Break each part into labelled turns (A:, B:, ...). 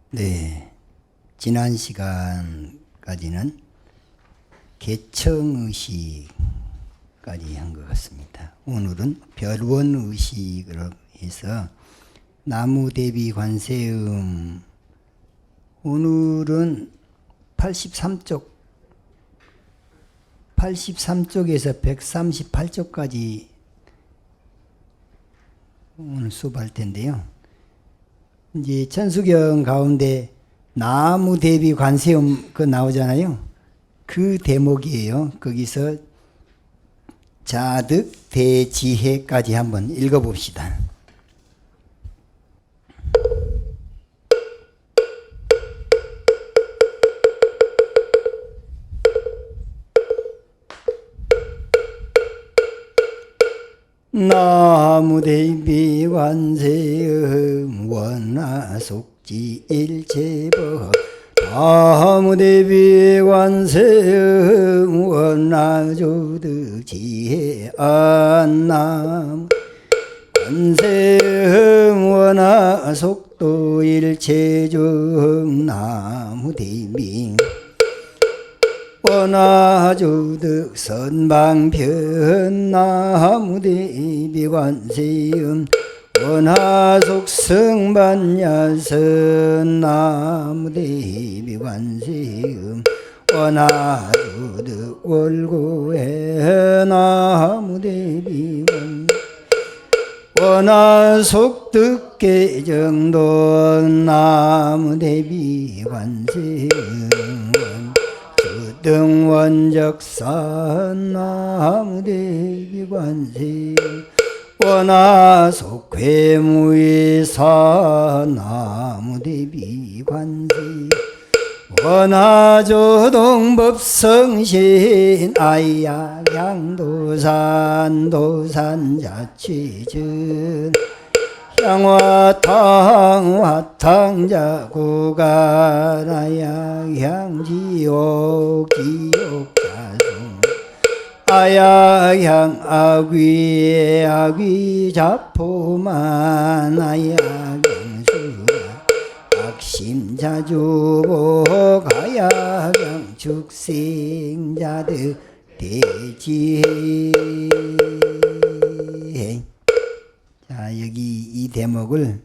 A: 네, 지난 시간까지는 개청의식까지 한 것 같습니다. 오늘은 별원의식으로 해서 나무대비 관세음, 오늘은 83쪽에서 138쪽까지 오늘 수업할 텐데요. 이제 천수경 가운데 나무대비 관세음 그 나오잖아요. 그 대목이에요. 거기서 자득 대지혜까지 한번 읽어봅시다. 나무대비 관세음 원하속지 일체법 나무대비 관세음 원하조득 지혜 안남 관세음 원하속도 일체중 나무대비 원하조득 선방편 나무대비 관세음 원하속승반야선 나무대비 관세음 원하조득 월고해 나무대비 원하속득계정도 나무대비 관세음 등원적산 나무대비 관세음 원하속회무의사 나무대비 관세음 원하조동법성신 아야향도산 도산자취전 향화탕 화탕자구가라야 향지옥 지옥자송 아야향 아귀 아귀 자포만 아야향수라 악심자주복 아야향 축생자들 대지혜. 자, 여기 이 대목을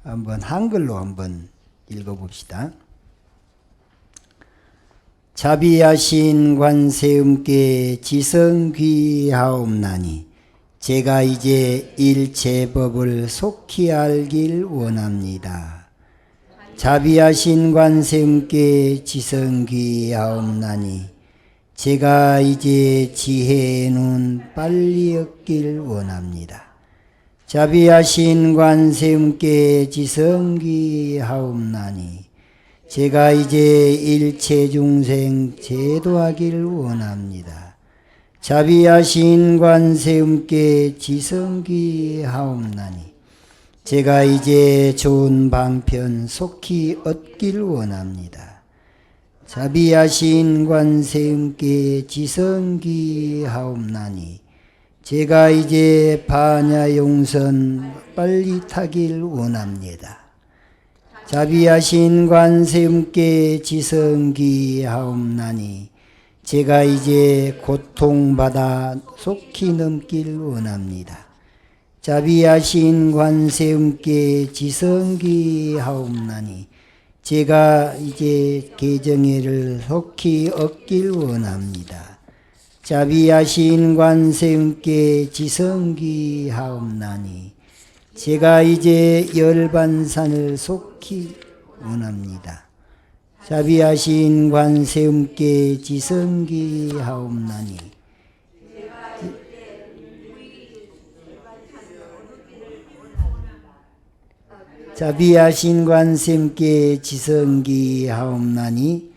A: 한번 한글로 한번 읽어봅시다. 자비하신 관세음께 지성귀하옵나니 제가 이제 일체법을 속히 알길 원합니다. 자비하신 관세음께 지성귀하옵나니 제가 이제 지혜의 눈 빨리 얻길 원합니다. 자비하신 관세음께 지성귀하옵나니 제가 이제 일체중생 제도하길 원합니다. 자비하신 관세음께 지성귀하옵나니 제가 이제 좋은 방편 속히 얻길 원합니다. 자비하신 관세음께 지성귀하옵나니 제가 이제 반야용선 빨리 타길 원합니다. 자비하신 관세음께 지성귀하옵나니 제가 이제 고통받아 속히 넘길 원합니다. 자비하신 관세음께 지성귀하옵나니 제가 이제 계정애를 속히 얻길 원합니다. 자비하신 관세음께 지성귀하옵나니 제가 이제 열반산을 속히 원합니다. 자비하신 관세음께 지성귀하옵나니 자비하신 관세음께 지성귀하옵나니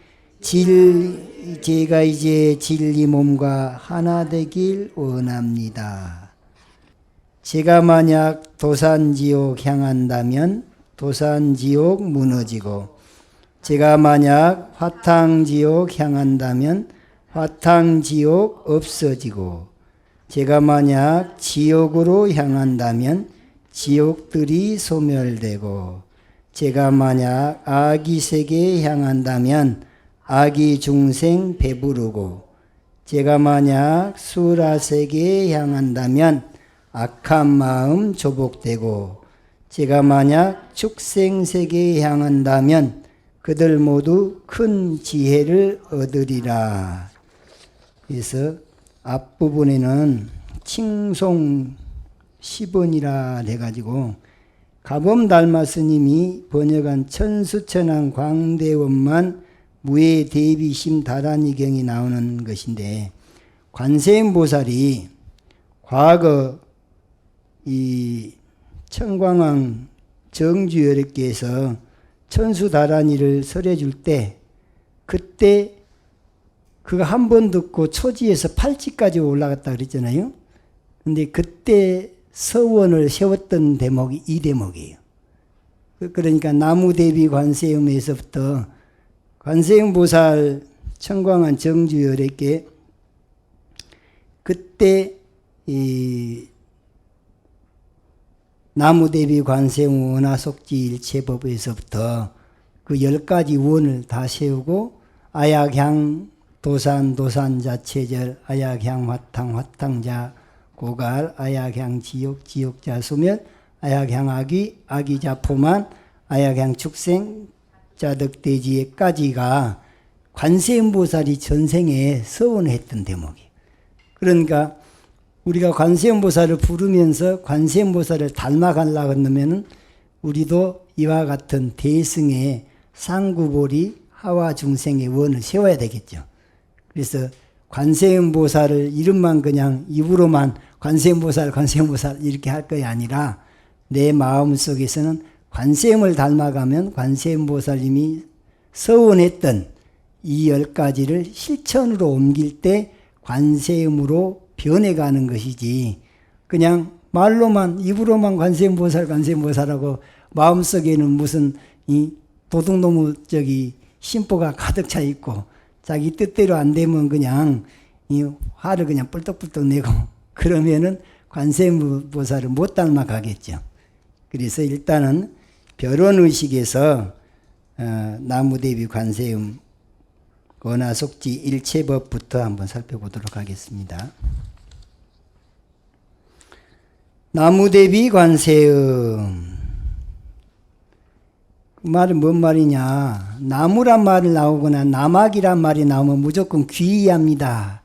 A: 제가 이제 진리 몸과 하나 되길 원합니다. 제가 만약 도산지옥 향한다면 도산지옥 무너지고 제가 만약 화탕지옥 향한다면 화탕지옥 없어지고 제가 만약 지옥으로 향한다면 지옥들이 소멸되고, 제가 만약 악의 세계에 향한다면 악의 중생 배부르고, 제가 만약 수라 세계에 향한다면 악한 마음 조복되고, 제가 만약 축생 세계에 향한다면 그들 모두 큰 지혜를 얻으리라. 그래서 앞부분에는 칭송 10원이라 해가지고 가범 달마 스님이 번역한 천수천왕 광대원만 무예 대비심 다란이경이 나오는 것인데, 관세음 보살이 과거 이 청광왕 정주여력께서 천수다란이를 설해줄 때, 그때 그거 한 번 듣고 초지에서 팔찌까지 올라갔다 그랬잖아요. 근데 그때 서원을 세웠던 대목이 이 대목이에요. 그러니까 나무대비 관세음에서부터 관세음 보살 청광한 정주열에게 그때 이 나무대비 관세음 원화속지 일체법에서부터 그 10가지 원을 다 세우고, 아약향 도산 자체절, 아약향 화탕자 고갈, 아약향 지옥자 소멸, 아약향 악의자 포만, 아약향 축생 자덕대지에까지가 관세음보살이 전생에 서원했던 대목이에요. 그러니까 우리가 관세음보살을 부르면서 관세음보살을 닮아가려고 한다면 우리도 이와 같은 대승의 상구보리 하와 중생의 원을 세워야 되겠죠. 그래서 관세음보살을 이름만 그냥 입으로만 관세음보살 이렇게 할 것이 아니라, 내 마음속에서는 관세음을 닮아가면 관세음보살님이 서원했던 이 10가지를 실천으로 옮길 때 관세음으로 변해가는 것이지, 그냥 말로만 입으로만 관세음보살하고 마음속에는 무슨 이 도둑놈의 심보가 가득 차 있고 자기 뜻대로 안 되면 그냥 이 화를 그냥 뿔떡뿔떡 내고 그러면은 관세음보살을 못 닮아가겠죠. 그래서 일단은 별원의식에서 나무대비 관세음 원화속지 일체법부터 한번 살펴보도록 하겠습니다. 나무대비 관세음, 그 말은 뭔 말이냐, 나무란 말이 나오거나 나막이란 말이 나오면 무조건 귀의합니다.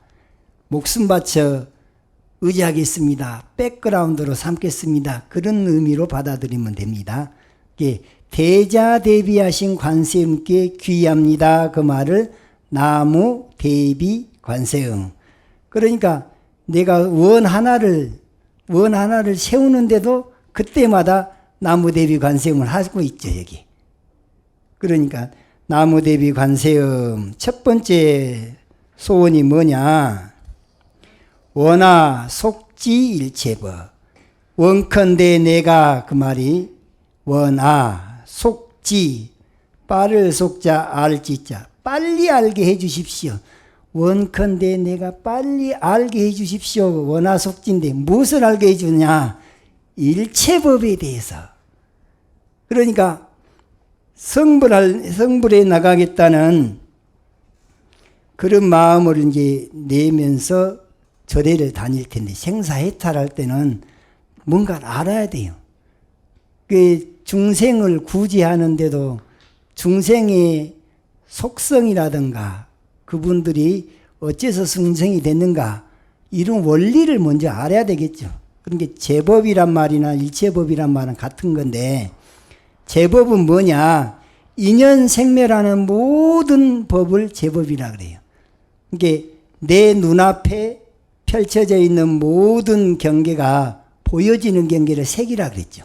A: 목숨 바쳐 의지하겠습니다. 백그라운드로 삼겠습니다. 그런 의미로 받아들이면 됩니다. 대자 대비하신 관세음께 귀의합니다. 그 말을 나무 대비 관세음. 그러니까 내가 원 하나를 세우는데도 그때마다 나무 대비 관세음을 하고 있죠, 여기. 그러니까 나무 대비 관세음 첫 번째 소원이 뭐냐? 원하 속지 일체법. 원컨대 내가, 그 말이 원하 속지, 빠를 속자 알지자, 빨리 알게 해 주십시오. 원컨대 내가 빨리 알게 해 주십시오. 원하 속지인데 무엇을 알게 해 주냐? 일체법에 대해서. 그러니까 성불에 나가겠다는 그런 마음을 이제 내면서 절에를 다닐 텐데, 생사해탈할 때는 뭔가를 알아야 돼요. 그 중생을 구제하는데도 중생의 속성이라든가 그분들이 어째서 승성이 됐는가, 이런 원리를 먼저 알아야 되겠죠. 그러니까 제법이란 말이나 일체법이란 말은 같은 건데, 제법은 뭐냐? 인연생멸하는 모든 법을 제법이라 그래요. 그러니까 내 눈앞에 펼쳐져 있는 모든 경계가 보여지는 경계를 색이라 그랬죠.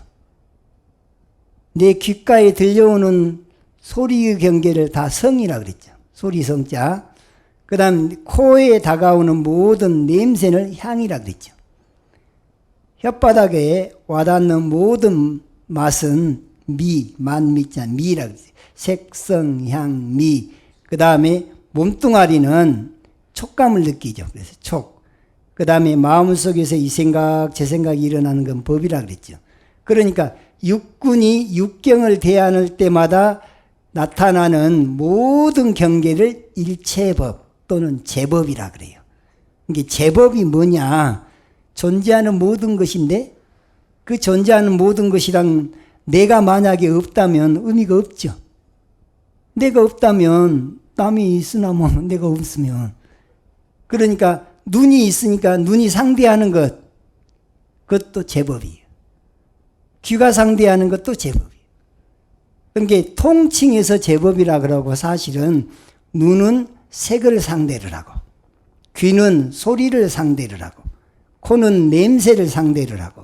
A: 내 귓가에 들려오는 소리의 경계를 다 성이라 그랬죠. 소리성자. 그 다음 코에 다가오는 모든 냄새를 향이라 그랬죠. 혓바닥에 와닿는 모든 맛은 만미자, 미라 그랬어요. 색성, 향, 미. 그 다음에 몸뚱아리는 촉감을 느끼죠. 그래서 촉. 그 다음에 마음속에서 이 생각 저 생각이 일어나는 건 법이라 그랬죠. 그러니까 육군이 육경을 대하는 때마다 나타나는 모든 경계를 일체법 또는 제법이라 그래요. 이게 제법이 뭐냐? 존재하는 모든 것인데 그 존재하는 모든 것이랑 내가 만약에 없다면 의미가 없죠. 내가 없다면 남이 있으나 뭐 내가 없으면, 그러니까 눈이 있으니까 눈이 상대하는 것, 그것도 제법이에요. 귀가 상대하는 것도 제법이에요. 그러니까 통칭해서 제법이라 그러고, 사실은 눈은 색을 상대를 하고, 귀는 소리를 상대를 하고, 코는 냄새를 상대를 하고,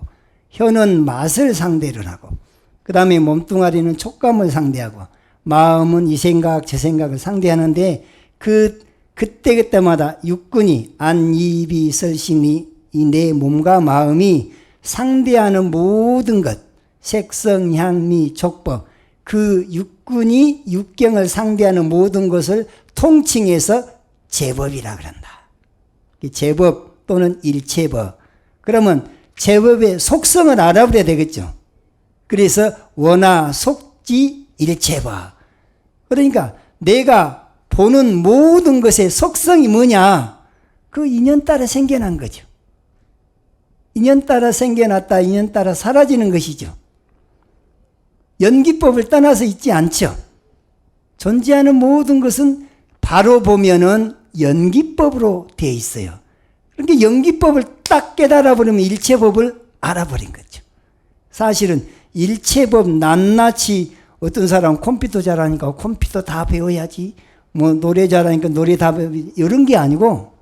A: 혀는 맛을 상대를 하고, 그 다음에 몸뚱아리는 촉감을 상대하고, 마음은 이 생각 저 생각을 상대하는데, 그때마다 육군이 안이비 설신이 이 내 몸과 마음이 상대하는 모든 것, 색성 향미 촉법, 그 육군이 육경을 상대하는 모든 것을 통칭해서 제법이라 그런다. 제법 또는 일체법. 그러면 제법의 속성을 알아버려야 되겠죠. 그래서 원화 속지 일체법. 그러니까 내가 보는 모든 것의 속성이 뭐냐? 그 인연 따라 생겨난 거죠. 인연 따라 생겨났다, 인연 따라 사라지는 것이죠. 연기법을 떠나서 있지 않죠. 존재하는 모든 것은 바로 보면은 연기법으로 되어 있어요. 그러니까 연기법을 딱 깨달아 버리면 일체법을 알아버린 거죠. 사실은 일체법 낱낱이, 어떤 사람은 컴퓨터 잘하니까 컴퓨터 다 배워야지, 뭐 노래 잘하니까 노래 다 배워야지, 이런 게 아니고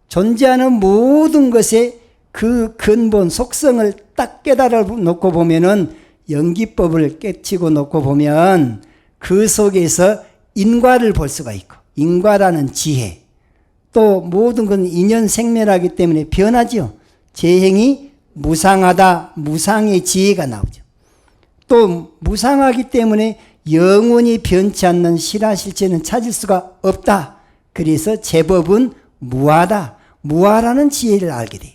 A: 존재하는 모든 것의 그 근본 속성을 딱 깨달아 놓고 보면은, 연기법을 깨치고 놓고 보면 그 속에서 인과를 볼 수가 있고, 인과라는 지혜, 또 모든 건 인연 생멸하기 때문에 변하죠. 재행이 무상하다, 무상의 지혜가 나오죠. 또 무상하기 때문에 영원히 변치 않는 실화실체는 찾을 수가 없다. 그래서 제법은 무하다, 무하라는 지혜를 알게 돼요.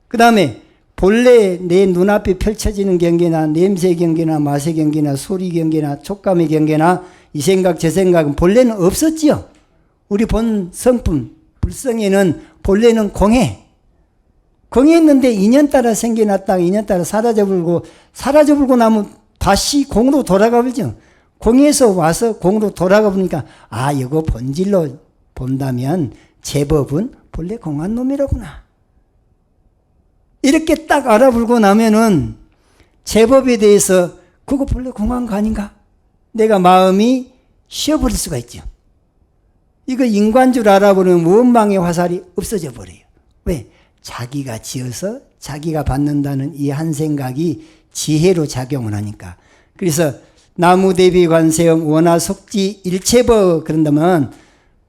A: 그 다음에 본래 내 눈앞에 펼쳐지는 경계나 냄새 경계나 맛의 경계나 소리 경계나 촉감의 경계나 이 생각 저 생각은 본래는 없었지요. 우리 본 성품 불성에는 본래는 공해했는데 인연 따라 생겨났다가 인연 따라 사라져버리고 나면 다시 공으로 돌아가 버리죠. 공에서 와서 공으로 돌아가 보니까, 아, 이거 본질로 본다면 제법은 본래 공한 놈이라구나. 이렇게 딱 알아보고 나면은 제법에 대해서 그거 본래 공한 거 아닌가? 내가 마음이 쉬어버릴 수가 있죠. 이거 인간 줄 알아보면 원망의 화살이 없어져 버려요. 왜? 자기가 지어서 자기가 받는다는 이 한 생각이 지혜로 작용을 하니까. 그래서 나무대비 관세음 원화 속지 일체법, 그런다면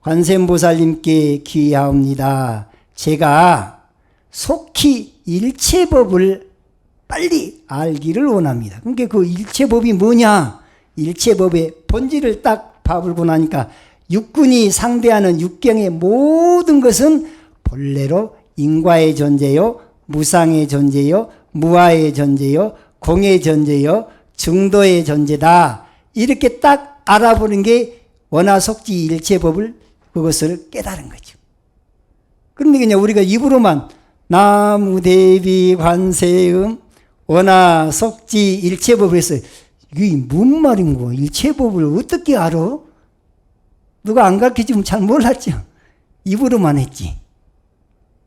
A: 관세음보살님께 기하옵니다. 제가 속히 일체법을 빨리 알기를 원합니다. 그러니까 그 일체법이 뭐냐? 일체법의 본질을 딱 봐보고 나니까 육군이 상대하는 육경의 모든 것은 본래로 인과의 존재요, 무상의 존재요, 무아의 존재요, 공의 존재요, 중도의 존재다. 이렇게 딱 알아보는 게 원화속지 일체법을, 그것을 깨달은 거죠. 그런데 그냥 우리가 입으로만 나무대비 관세음 원화속지 일체법을 했어요. 이게 뭔 말인 거야? 일체법을 어떻게 알아? 누가 안 가르쳐주면 잘 몰랐죠. 입으로만 했지.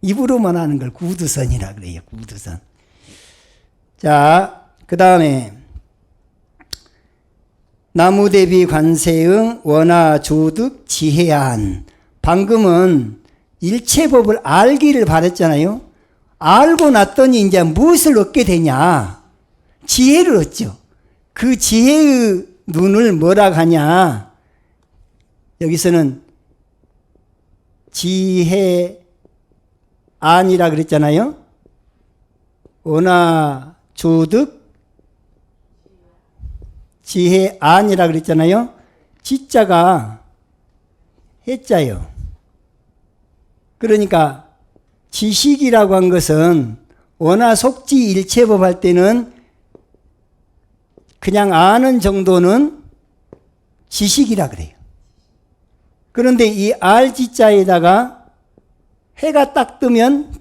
A: 입으로만 하는 걸 구두선이라 그래요. 구두선. 자, 그 다음에 나무대비 관세음 원화조득 지혜안. 방금은 일체법을 알기를 바랬잖아요. 알고 났더니 이제 무엇을 얻게 되냐? 지혜를 얻죠. 그 지혜의 눈을 뭐라 하냐? 여기서는 지혜안이라 그랬잖아요. 원화조득 지혜안이라 그랬잖아요. 지자가 해자요. 그러니까 지식이라고 한 것은 원화 속지 일체법 할 때는 그냥 아는 정도는 지식이라 그래요. 그런데 이 알지자에다가 해가 딱 뜨면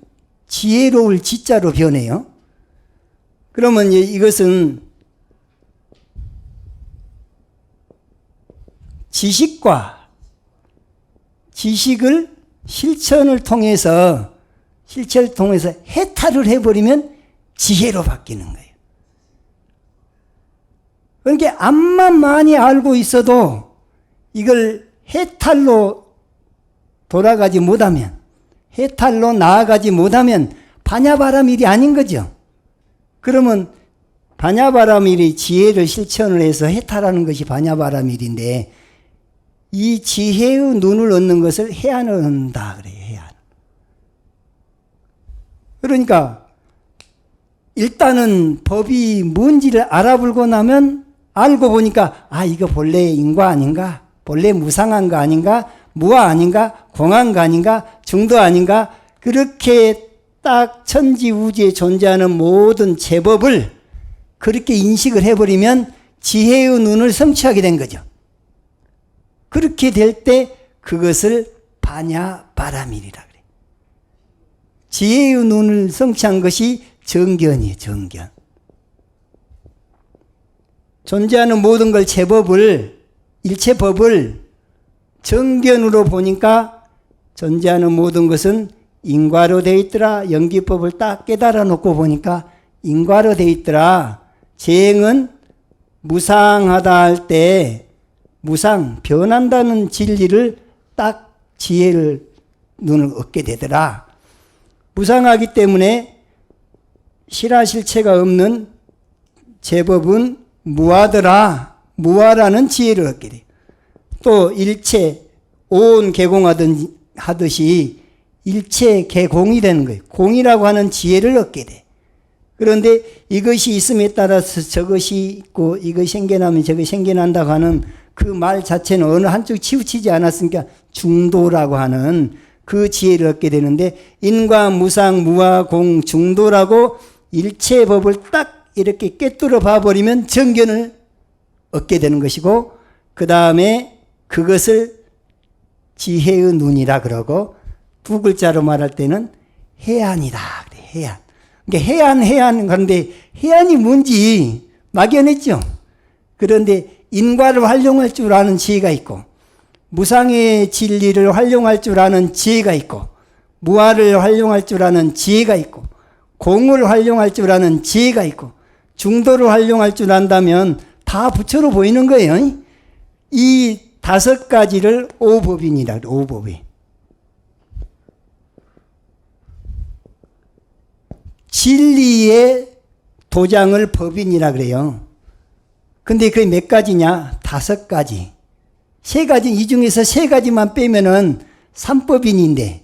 A: 지혜로울 지자로 변해요. 그러면 이것은 지식을 실천을 통해서 해탈을 해버리면 지혜로 바뀌는 거예요. 그러니까 암만 많이 알고 있어도 이걸 해탈로 돌아가지 못하면, 해탈로 나아가지 못하면 반야바라밀이 아닌 거죠. 그러면 반야바라밀이 지혜를 실천을 해서 해탈하는 것이 반야바라밀인데, 이 지혜의 눈을 얻는 것을 해안을 얻는다 그래요. 해안. 그러니까 일단은 법이 뭔지를 알아보고 나면 알고 보니까 이거 본래 인과 아닌가, 본래 무상한 거 아닌가, 무아 아닌가, 공한 거 아닌가, 중도 아닌가, 그렇게 딱 천지우주에 존재하는 모든 제법을 그렇게 인식을 해버리면 지혜의 눈을 성취하게 된 거죠. 그렇게 될 때 그것을 반야바라밀이라 그래요. 지혜의 눈을 성취한 것이 정견이에요. 정견. 존재하는 모든 걸 제법을, 일체법을 정견으로 보니까 존재하는 모든 것은 인과로 되어 있더라. 연기법을 딱 깨달아 놓고 보니까 인과로 되어 있더라. 재행은 무상하다 할 때 무상, 변한다는 진리를 딱 지혜를 눈을 얻게 되더라. 무상하기 때문에 실화실체가 없는 제법은 무하더라. 무하라는 지혜를 얻게 돼요. 또 일체, 온 개공하듯이 일체 개공이 되는 거예요. 공이라고 하는 지혜를 얻게 돼. 그런데 이것이 있음에 따라서 저것이 있고 이것이 생겨나면 저것이 생겨난다고 하는 그 말 자체는 어느 한쪽 치우치지 않았으니까 중도라고 하는 그 지혜를 얻게 되는데, 인과 무상 무아 공 중도라고 일체의 법을 딱 이렇게 꿰뚫어 봐버리면 정견을 얻게 되는 것이고, 그 다음에 그것을 지혜의 눈이라 그러고, 두 글자로 말할 때는 해안이다. 해안. 그러니까 해안. 그런데 해안이 뭔지 막연했죠. 그런데 인과를 활용할 줄 아는 지혜가 있고, 무상의 진리를 활용할 줄 아는 지혜가 있고, 무아를 활용할 줄 아는 지혜가 있고, 공을 활용할 줄 아는 지혜가 있고, 중도를 활용할 줄 안다면 다 부처로 보이는 거예요. 이 5가지를 오법인이라 그래요. 오법인. 진리의 도장을 법인이라 그래요. 근데 그게 몇 가지냐? 5가지. 3가지, 이 중에서 3가지만 빼면은 3법인인데,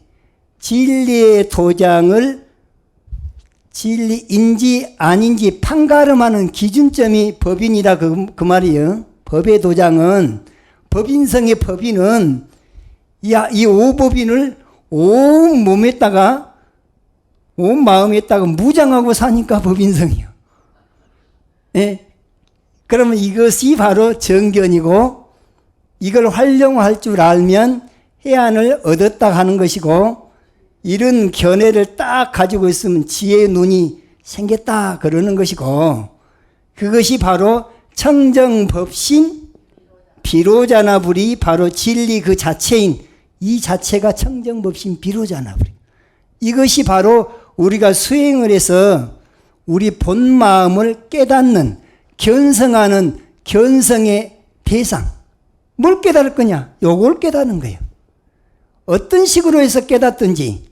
A: 진리의 도장을 진리인지 아닌지 판가름하는 기준점이 법인이라 그 말이에요. 법의 도장은, 법인성의 법인은 이 오법인을 온 몸에다가, 온 마음에다가 무장하고 사니까 법인성이요. 예? 그러면 이것이 바로 정견이고, 이걸 활용할 줄 알면 해안을 얻었다 하는 것이고, 이런 견해를 딱 가지고 있으면 지혜의 눈이 생겼다 그러는 것이고, 그것이 바로 청정법신 비로자나불이 바로 진리 그 자체인, 이 자체가 청정법신 비로자나불이. 이것이 바로 우리가 수행을 해서 우리 본 마음을 깨닫는, 견성하는 견성의 대상. 뭘 깨달을 거냐? 요걸 깨닫는 거예요. 어떤 식으로 해서 깨닫든지,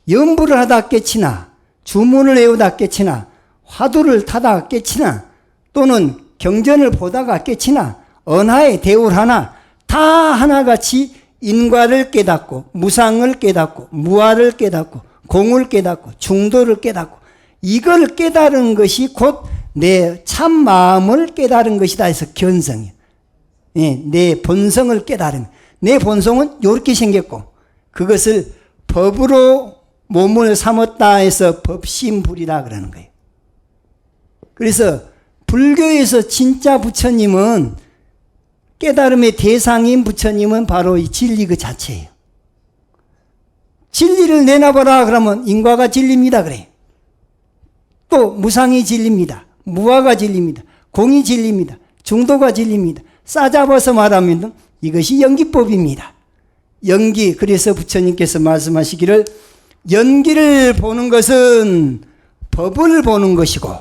A: 염불을 하다 깨치나, 주문을 외우다 깨치나, 화두를 타다 깨치나, 또는 경전을 보다가 깨치나, 언하에 대우를 하나, 다 하나같이 인과를 깨닫고, 무상을 깨닫고, 무아를 깨닫고, 공을 깨닫고, 중도를 깨닫고, 이걸 깨달은 것이 곧 내 참 마음을 깨달은 것이다 해서 견성이에요. 예, 내 본성을 깨달은. 내 본성은 이렇게 생겼고, 그것을 법으로 몸을 삼았다 해서 법신불이라 그러는 거예요. 그래서 불교에서 진짜 부처님은 깨달음의 대상인 부처님은 바로 이 진리 그 자체예요. 진리를 내놔봐라 그러면 인과가 진리입니다 그래. 또 무상이 진리입니다. 무아가 진리입니다. 공이 진리입니다. 중도가 진리입니다. 싸잡아서 말하면 이것이 연기법입니다. 연기, 그래서 부처님께서 말씀하시기를 연기를 보는 것은 법을 보는 것이고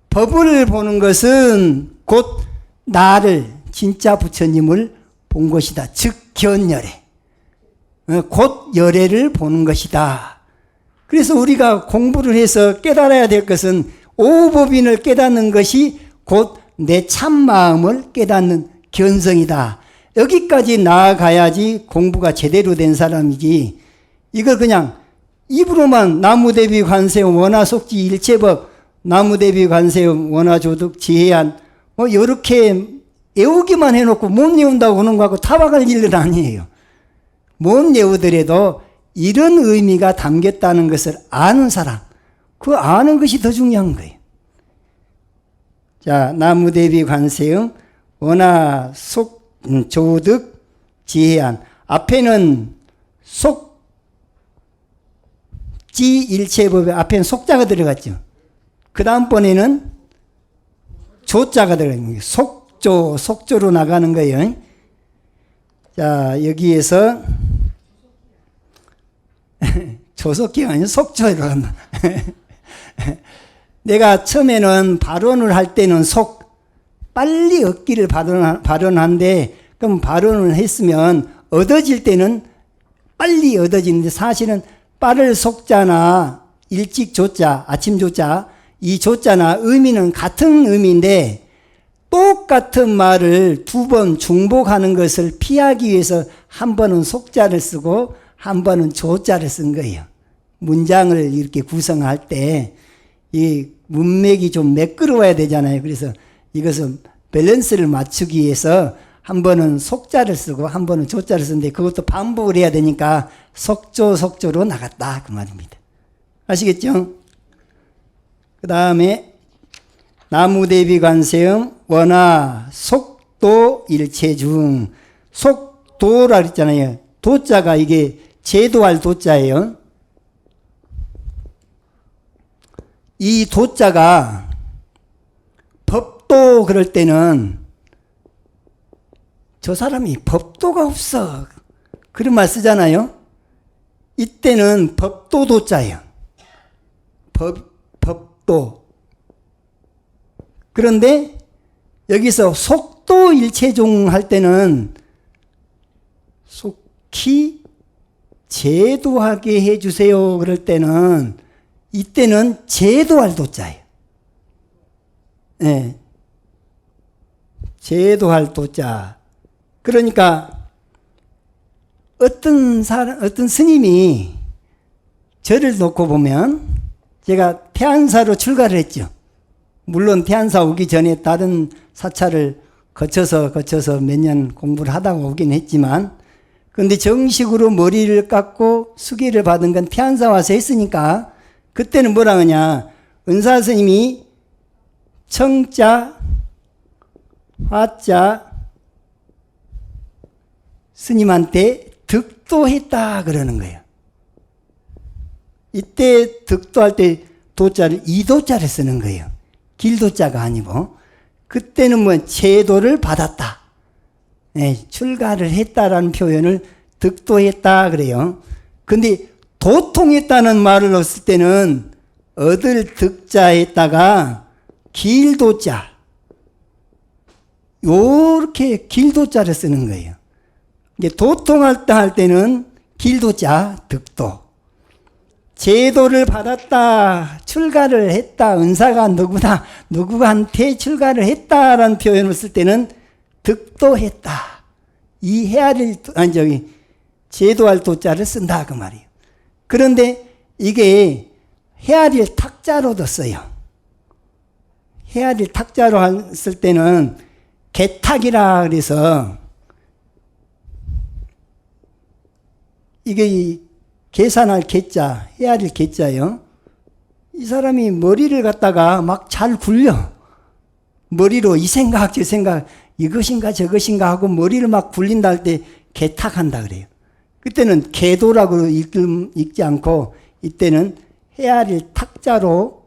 A: 법을 보는 것은 곧 나를 진짜 부처님을 본 것이다. 즉 견열애, 곧 열애를 보는 것이다. 그래서 우리가 공부를 해서 깨달아야 될 것은 오법인을 깨닫는 것이 곧 내 참마음을 깨닫는 견성이다. 여기까지 나아가야지 공부가 제대로 된 사람이지, 이걸 그냥 입으로만 나무대비 관세음 원화속지 일체법, 나무대비 관세음 원화조득 지혜안 뭐 이렇게 외우기만 해놓고 못 외운다고 하는 거하고 타박할 일은 아니에요. 못 외우더라도 이런 의미가 담겼다는 것을 아는 사람, 그 아는 것이 더 중요한 거예요. 자, 나무대비 관세음 원화속조득 지혜안, 앞에는 속지 일체법에 앞에는 속자가 들어갔죠. 그 다음번에는 조자가 들어가는 거예요. 속조로 나가는 거예요. 자, 여기에서 조속기가 아니라 속조로 간다. 내가 처음에는 발언을 할 때는 빨리 얻기를 발언한데, 그럼 발언을 했으면 얻어질 때는 빨리 얻어지는데, 사실은 빠를 속자나 일찍 조자, 아침 조자, 이 조자나 의미는 같은 의미인데 똑같은 말을 두 번 중복하는 것을 피하기 위해서 한 번은 속자를 쓰고 한 번은 조자를 쓴 거예요. 문장을 이렇게 구성할 때 이 문맥이 좀 매끄러워야 되잖아요. 그래서 이것은 밸런스를 맞추기 위해서 한 번은 속자를 쓰고 한 번은 조자를 쓰는데, 그것도 반복을 해야 되니까 속조로 나갔다 그 말입니다. 아시겠죠? 그 다음에 나무대비 관세음 원화 속도 일체중, 속도라 그랬잖아요. 도자가 이게 제도할 도자예요. 이 도자가 법도 그럴 때는 저 사람이 법도가 없어 그런 말 쓰잖아요. 이때는 법도 도자예요. 법도. 그런데 여기서 속도 일체중 할 때는 속히 제도하게 해주세요 그럴 때는 이때는 제도할 도자예요. 네. 제도할 도자. 그러니까 어떤 스님이 저를 놓고 보면, 제가 태안사로 출가를 했죠. 물론 태안사 오기 전에 다른 사찰을 거쳐서 몇 년 공부를 하다가 오긴 했지만, 근데 정식으로 머리를 깎고 수계를 받은 건 태안사 와서 했으니까, 그때는 뭐라 하냐, 은사 스님이 청자, 화자 스님한테 득도했다 그러는 거예요. 이때 득도할 때 도자를 이도자를 쓰는 거예요. 길도자가 아니고. 그때는 뭐 제도를 받았다, 네, 출가를 했다라는 표현을 득도했다 그래요. 근데 도통했다는 말을 넣었을 때는 얻을 득자에다가 길도자, 요렇게 길도자를 쓰는 거예요. 이게 도통할 때는 길도자 득도, 제도를 받았다, 출가를 했다, 은사가 누구한테 출가를 했다라는 표현을 쓸 때는 득도했다, 이 헤아릴 제도할 도자를 쓴다 그 말이에요. 그런데 이게 헤아릴 탁자로도 써요. 헤아릴 탁자로 쓸 때는 개탁이라 그래서 이게 계산할 계자, 헤아릴 계자요. 이 사람이 머리를 갖다가 막 잘 굴려. 머리로 이 생각, 저 생각, 이것인가 저것인가 하고 머리를 막 굴린다 할 때 개탁한다 그래요. 그때는 개도라고 읽지 않고 이때는 헤아릴 탁자로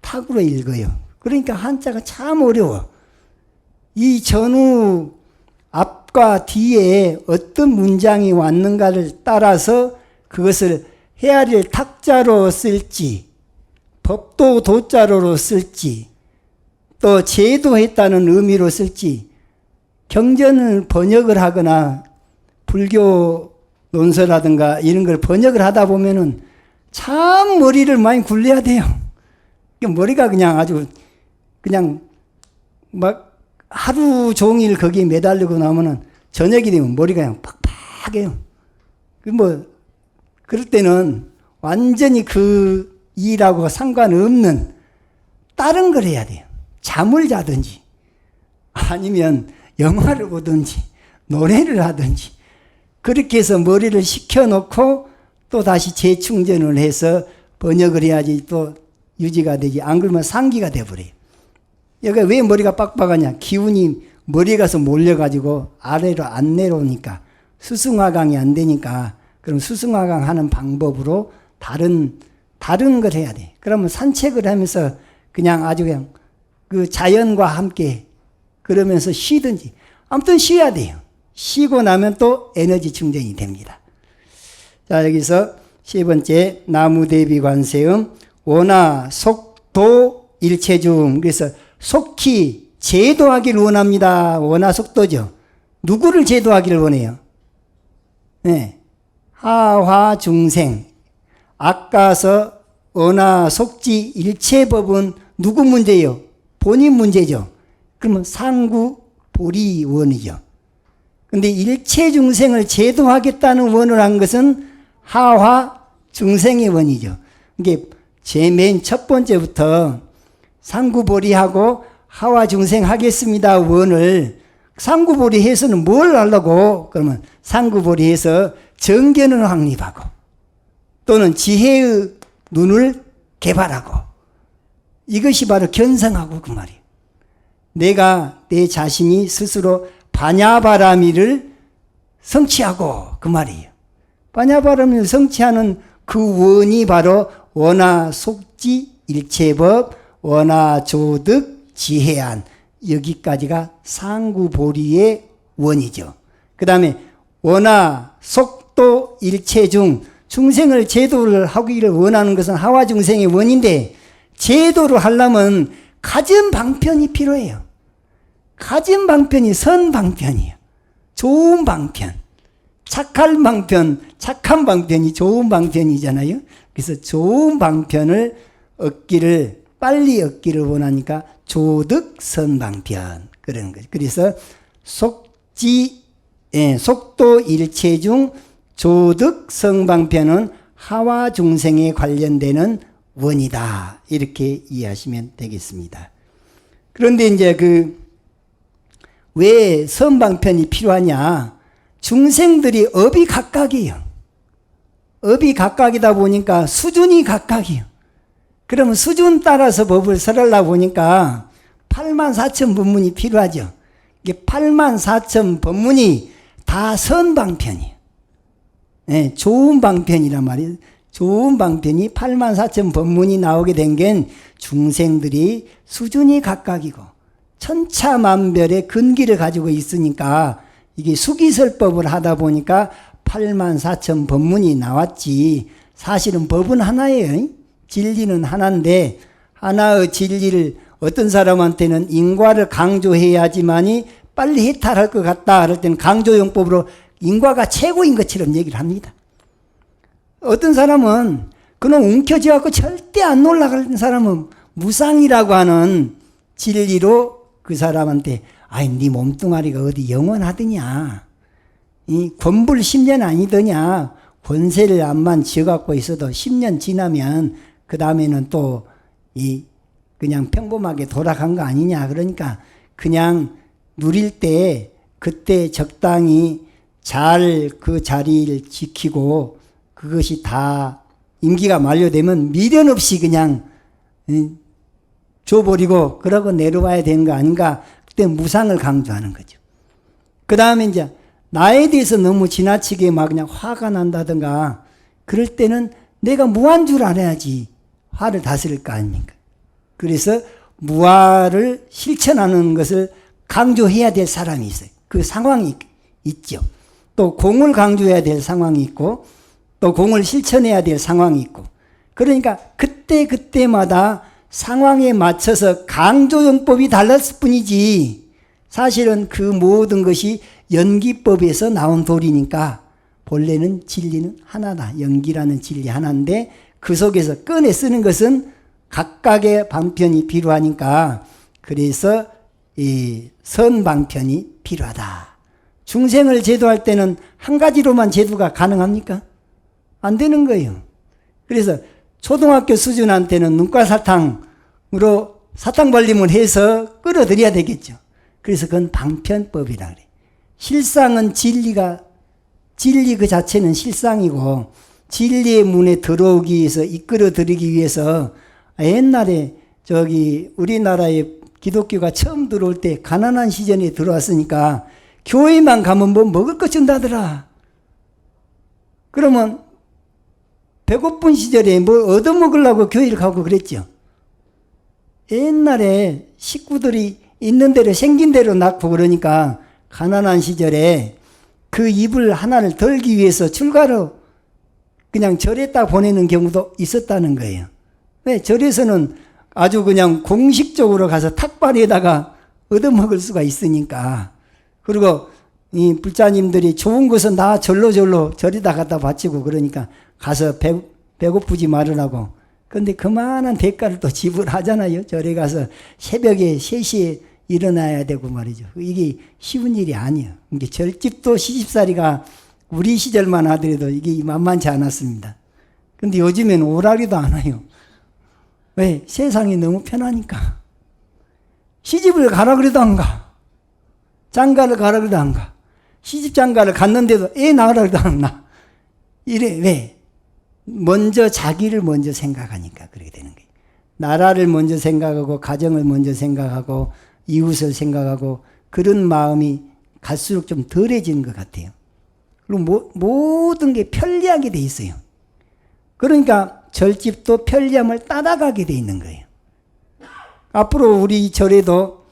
A: 탁으로 읽어요. 그러니까 한자가 참 어려워. 이 전후 앞과 뒤에 어떤 문장이 왔는가를 따라서 그것을 헤아릴 탁자로 쓸지, 법도 도자로로 쓸지, 또 제도했다는 의미로 쓸지, 경전을 번역을 하거나 불교 논서라든가 이런 걸 번역을 하다 보면은 참 머리를 많이 굴려야 돼요. 머리가 그냥 아주 그냥 막 하루 종일 거기에 매달리고 나면은 저녁이 되면 머리가 그냥 팍팍해요. 그럴 때는 완전히 그 일하고 상관없는 다른 걸 해야 돼요. 잠을 자든지 아니면 영화를 보든지 노래를 하든지 그렇게 해서 머리를 식혀놓고 또 다시 재충전을 해서 번역을 해야지 또 유지가 되지. 안 그러면 상기가 돼버려요. 여기가 왜 머리가 빡빡하냐. 기운이 머리에 가서 몰려가지고 아래로 안 내려오니까 수승화강이 안 되니까 그럼 수승화강 하는 방법으로 다른 걸 해야 돼. 그러면 산책을 하면서 그냥 아주 그냥 그 자연과 함께 그러면서 쉬든지 아무튼 쉬어야 돼요. 쉬고 나면 또 에너지 충전이 됩니다. 자, 여기서 세 번째 나무대비관세음 원하 속도 일체중. 그래서 속히 제도하기를 원합니다. 원하 속도죠. 누구를 제도하기를 원해요? 네. 하화 중생. 아까서 원하 속지 일체법은 누구 문제예요? 본인 문제죠. 그러면 상구 보리원이죠. 근데 일체 중생을 제도하겠다는 원을 한 것은 하화 중생의 원이죠. 이게 제 맨 첫 번째부터 상구보리하고 하화 중생 하겠습니다 원을 상구보리해서는 뭘 하려고? 그러면 상구보리해서 정견을 확립하고 또는 지혜의 눈을 개발하고 이것이 바로 견성하고 그 말이에요. 내가 내 자신이 스스로 반야바라미를 성취하고 그 말이에요. 반야바라미를 성취하는 그 원이 바로 원하 속지 일체법 원하 조득 지혜안 여기까지가 상구보리의 원이죠. 그 다음에 원하 속도 일체중 중생을 제도를 하기를 원하는 것은 하와 중생의 원인데 제도를 하려면 가진 방편이 필요해요. 가진 방편이 선 방편이에요. 좋은 방편. 착할 방편, 착한 방편이 좋은 방편이잖아요. 그래서 좋은 방편을 빨리 얻기를 원하니까 조득선 방편. 그런 거죠. 그래서 속도 일체중 조득성 방편은 하와 중생에 관련되는 원이다. 이렇게 이해하시면 되겠습니다. 그런데 이제 왜 선방편이 필요하냐? 중생들이 업이 각각이에요. 업이 각각이다 보니까 수준이 각각이에요. 그러면 수준 따라서 법을 설하려고 보니까 84,000 법문이 필요하죠. 이게 84,000 법문이 다 선방편이에요. 네, 좋은 방편이란 말이에요. 좋은 방편이 84,000 법문이 나오게 된 게 중생들이 수준이 각각이고 천차만별의 근기를 가지고 있으니까 이게 수기설법을 하다 보니까 84,000 법문이 나왔지. 사실은 법은 하나예요. 진리는 하나인데 하나의 진리를 어떤 사람한테는 인과를 강조해야지만이 빨리 해탈할 것 같다 그럴 때는 강조용법으로 인과가 최고인 것처럼 얘기를 합니다. 어떤 사람은 그놈 움켜쥐어갖고 절대 안 올라가는 사람은 무상이라고 하는 진리로 그 사람한테 아이 네 몸뚱아리가 어디 영원하더냐, 이 권불 10년 아니더냐, 권세를 암만 지어갖고 있어도 10년 지나면 그 다음에는 또 그냥 평범하게 돌아간 거 아니냐. 그러니까 그냥 누릴 때 그때 적당히 잘 그 자리를 지키고 그것이 다 임기가 만료되면 미련 없이 그냥 줘버리고 그러고 내려와야 되는 거 아닌가. 그때 무상을 강조하는 거죠. 그 다음에 이제 나에 대해서 너무 지나치게 막 그냥 화가 난다든가 그럴 때는 내가 무한 줄 알아야지 화를 다스릴 거 아닙니까? 그래서 무아를 실천하는 것을 강조해야 될 사람이 있어요. 그 상황이 있죠. 또 공을 강조해야 될 상황이 있고 또 공을 실천해야 될 상황이 있고 그러니까 그때마다 상황에 맞춰서 강조용법이 달랐을 뿐이지 사실은 그 모든 것이 연기법에서 나온 도리니까 본래는 진리는 하나다. 연기라는 진리 하나인데 그 속에서 꺼내 쓰는 것은 각각의 방편이 필요하니까 그래서 이 선방편이 필요하다. 중생을 제도할 때는 한 가지로만 제도가 가능합니까? 안 되는 거예요. 그래서 초등학교 수준한테는 눈과 사탕으로 사탕 발림을 해서 끌어들여야 되겠죠. 그래서 그건 방편법이라 그래. 실상은 진리 그 자체는 실상이고 진리의 문에 들어오기 위해서 이끌어들이기 위해서 옛날에 우리나라에 기독교가 처음 들어올 때 가난한 시절에 들어왔으니까 교회만 가면 뭐 먹을 것 준다더라. 그러면 배고픈 시절에 뭐 얻어먹으려고 교회를 가고 그랬죠. 옛날에 식구들이 있는 대로 생긴 대로 낳고 그러니까 가난한 시절에 그 이불 하나를 덜기 위해서 출가로 그냥 절에다 보내는 경우도 있었다는 거예요. 왜? 절에서는 아주 그냥 공식적으로 가서 탁발에다가 얻어먹을 수가 있으니까. 그리고 이 불자님들이 좋은 것은 다 절로 절에다 갖다 바치고 그러니까 가서 배고프지 말으라고. 근데 그만한 대가를 또 지불하잖아요. 절에 가서 새벽에 3시에 일어나야 되고 말이죠. 이게 쉬운 일이 아니에요. 이게 절집도 시집살이가 우리 시절만 하더라도 이게 만만치 않았습니다. 근데 요즘엔 오라리도 안 와요. 왜? 세상이 너무 편하니까. 시집을 가라 그래도 안 가. 장가를 가라 그래도 안 가. 시집 장가를 갔는데도 애 낳으라 그래도 안 낳아. 이래. 왜? 먼저 자기를 먼저 생각하니까 그렇게 되는 거예요. 나라를 먼저 생각하고 가정을 먼저 생각하고 이웃을 생각하고 그런 마음이 갈수록 좀 덜해지는 것 같아요. 그리고 모든 게 편리하게 돼 있어요. 그러니까 절집도 편리함을 따라가게 돼 있는 거예요. 앞으로 우리 절에도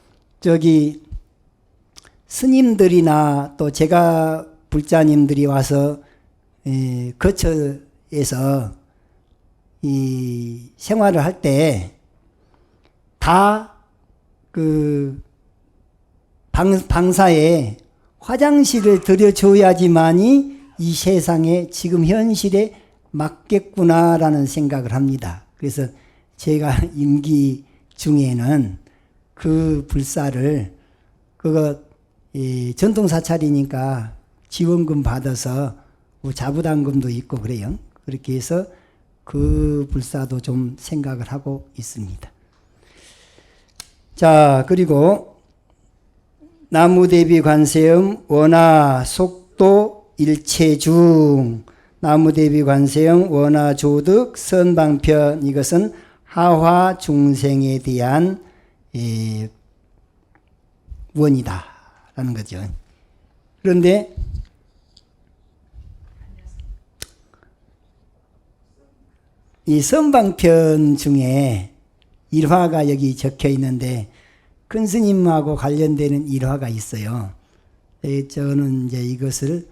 A: 스님들이나 또 제가 불자님들이 와서 거처에서 이 생활을 할 때 다 방사에 화장실을 들여줘야지만이 이 세상에 지금 현실에 맞겠구나라는 생각을 합니다. 그래서 제가 임기 중에는 그 불사를 전통사찰이니까 지원금 받아서 자부담금도 있고 그래요. 그렇게 해서 그 불사도 좀 생각을 하고 있습니다. 자, 그리고 나무대비 관세음 원화 속도 일체중 나무대비 관세음 원화 조득 선방편 이것은 하화 중생에 대한 원이다 라는 거죠. 그런데 이 선방편 중에 일화가 여기 적혀 있는데 큰 스님하고 관련되는 일화가 있어요. 저는 이제 이것을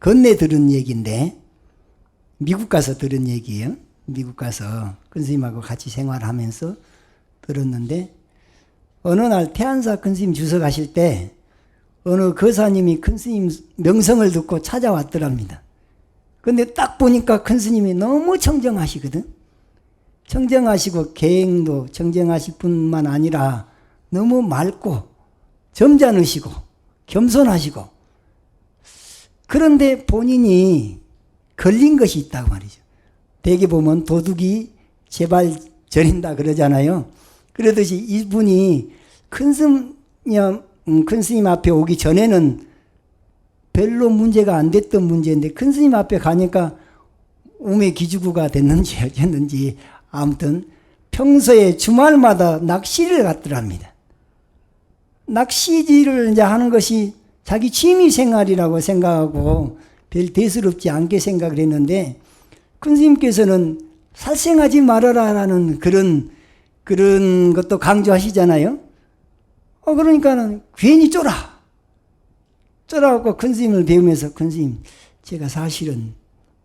A: 건네 들은 얘기인데 미국 가서 들은 얘기예요. 미국 가서 큰 스님하고 같이 생활하면서 들었는데 어느 날 태안사 큰 스님 주서 가실 때 어느 거사님이 큰 스님 명성을 듣고 찾아왔더랍니다. 근데 딱 보니까 큰 스님이 너무 청정하시거든. 청정하시고 계행도 청정하실 뿐만 아니라 너무 맑고 점잖으시고 겸손하시고 그런데 본인이 걸린 것이 있다고 말이죠. 대개 보면 도둑이 제발 저린다 그러잖아요. 그러듯이 이분이 큰 스님 앞에 오기 전에는 별로 문제가 안 됐던 문제인데 큰 스님 앞에 가니까 우매 기주구가 됐는지 어쨌는지 아무튼 평소에 주말마다 낚시를 갔더랍니다. 낚시질을 이제 하는 것이 자기 취미 생활이라고 생각하고 별 대수롭지 않게 생각을 했는데 큰 스님께서는 살생하지 말아라라는 그런 것도 강조하시잖아요. 그러니까는 괜히 쫄아갖고 큰 스님을 배우면서 큰 스님, 제가 사실은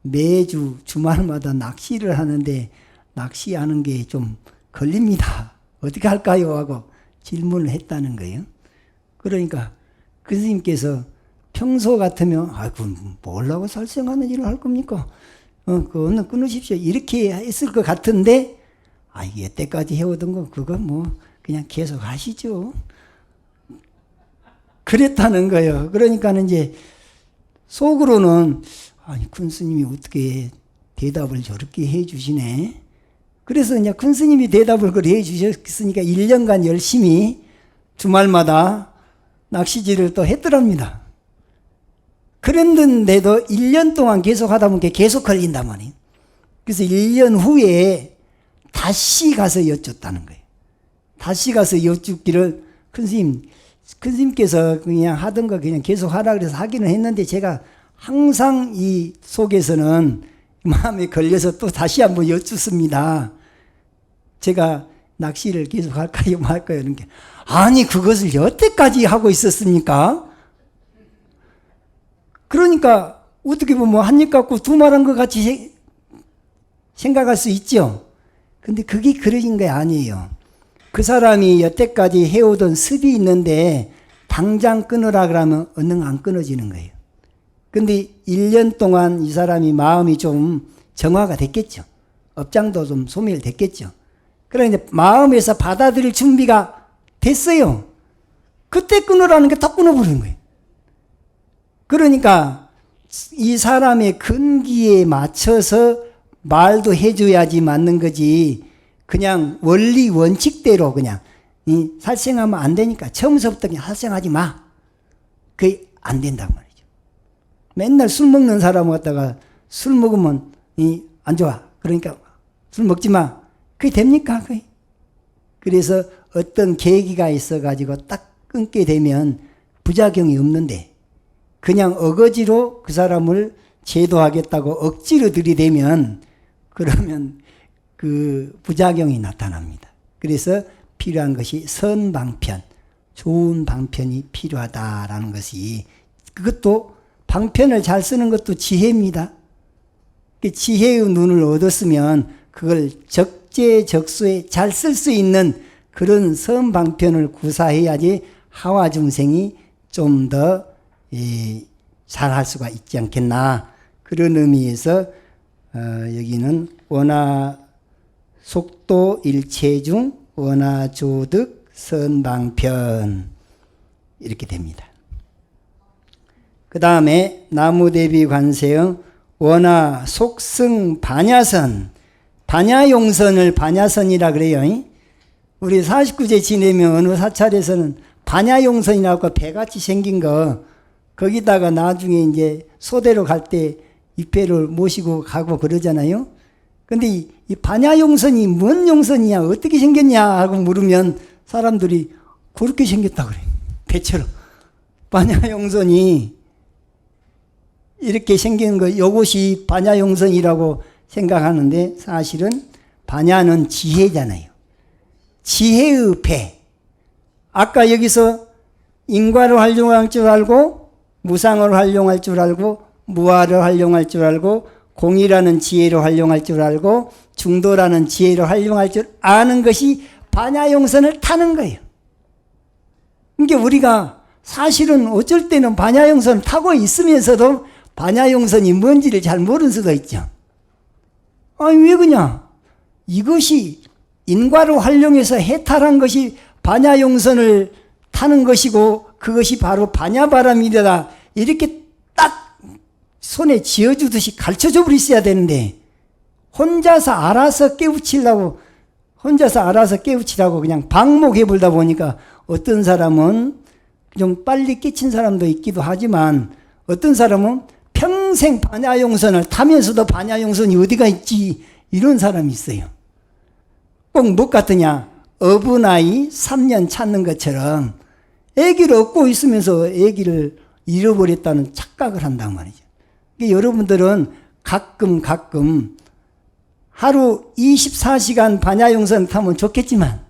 A: 매주 주말마다 낚시를 하는데 낚시하는 게 좀 걸립니다. 어떻게 할까요? 하고 질문을 했다는 거예요. 그러니까 큰 스님께서 평소 같으면 아이고 뭐라고 살생하는 일을 할 겁니까? 그거는 끊으십시오. 이렇게 했을 것 같은데 여태까지 해오던 거 그거 뭐 그냥 계속 하시죠. 그랬다는 거예요. 그러니까는 이제 속으로는 큰 스님이 어떻게 대답을 저렇게 해 주시네. 그래서 이제 큰 스님이 대답을 그렇게 해 주셨으니까 1년간 열심히 주말마다 낚시질을 또 했더랍니다. 그랬는데도 1년 동안 계속 하다 보니까 계속 걸린단 말이에요. 그래서 1년 후에 다시 가서 여쭙다는 거예요. 다시 가서 여쭙기를 큰 스님께서 그냥 하던 거 그냥 계속 하라 그래서 하기는 했는데 제가 항상 이 속에서는 마음에 걸려서 또 다시 한번 여쭙습니다. 제가 낚시를 계속 할까요 말까요? 이런 게 아니 그것을 여태까지 하고 있었습니까? 그러니까 어떻게 보면 한 입 갖고 두 말 한 것 같이 생각할 수 있죠. 근데 그게 그러신 게 아니에요. 그 사람이 여태까지 해오던 습이 있는데 당장 끊으라 그러면 얼른 안 끊어지는 거예요. 근데 1년 동안 이 사람이 마음이 좀 정화가 됐겠죠. 업장도 좀 소멸됐겠죠. 그러니까 마음에서 받아들일 준비가 됐어요. 그때 끊으라는 게 다 끊어버리는 거예요. 그러니까 이 사람의 근기에 맞춰서 말도 해줘야지 맞는 거지 그냥 원리 원칙대로 그냥 살생하면 안 되니까 처음부터 그냥 살생하지 마. 그게 안 된단 말이죠. 맨날 술 먹는 사람 갖다가 술 먹으면 안 좋아. 그러니까 술 먹지 마. 그게 됩니까? 그게? 그래서 어떤 계기가 있어가지고 딱 끊게 되면 부작용이 없는데 그냥 어거지로 그 사람을 제도하겠다고 억지로 들이대면 그러면 그 부작용이 나타납니다. 그래서 필요한 것이 선방편, 좋은 방편이 필요하다라는 것이 그것도 방편을 잘 쓰는 것도 지혜입니다. 지혜의 눈을 얻었으면 그걸 적재적소에 잘 쓸 수 있는 그런 선방편을 구사해야지 하와 중생이 좀 더 잘할 수가 있지 않겠나. 그런 의미에서 여기는 원화 속도 일체 중 원화 조득 선방편 이렇게 됩니다. 그 다음에 나무대비 관세음 원화 속승 반야선 반야용선을 반야선이라 그래요. 우리 49제 지내면 어느 사찰에서는 반야용선이라고 배같이 생긴 거 거기다가 나중에 이제 소대로 갈 때 입회를 모시고 가고 그러잖아요. 근데 이 반야용선이 뭔 용선이야? 어떻게 생겼냐? 하고 물으면 사람들이 그렇게 생겼다 그래. 배처럼. 반야용선이 이렇게 생긴 거, 이것이 반야용선이라고 생각하는데 사실은 반야는 지혜잖아요. 지혜의 배. 아까 여기서 인과를 활용할 줄 알고 무상을 활용할 줄 알고 무아를 활용할 줄 알고 공이라는 지혜를 활용할 줄 알고 중도라는 지혜를 활용할 줄 아는 것이 반야용선을 타는 거예요. 그러니까 우리가 사실은 어쩔 때는 반야용선을 타고 있으면서도 반야용선이 뭔지를 잘 모르는 수도 있죠. 아니 왜 그냐? 이것이 인과를 활용해서 해탈한 것이 반야용선을 타는 것이고 그것이 바로 반야바람이다. 이렇게 딱 손에 쥐어주듯이 가르쳐줘 버렸어야 되는데 혼자서 알아서 깨우치려고 그냥 방목해 보다 보니까 어떤 사람은 좀 빨리 깨친 사람도 있기도 하지만 어떤 사람은 평생 반야용선을 타면서도 반야용선이 어디가 있지 이런 사람이 있어요. 꼭 뭐 같으냐? 어부나이 3년 찾는 것처럼 아기를 얻고 있으면서 아기를 잃어버렸다는 착각을 한단 말이죠. 그러니까 여러분들은 가끔 하루 24시간 반야용선 타면 좋겠지만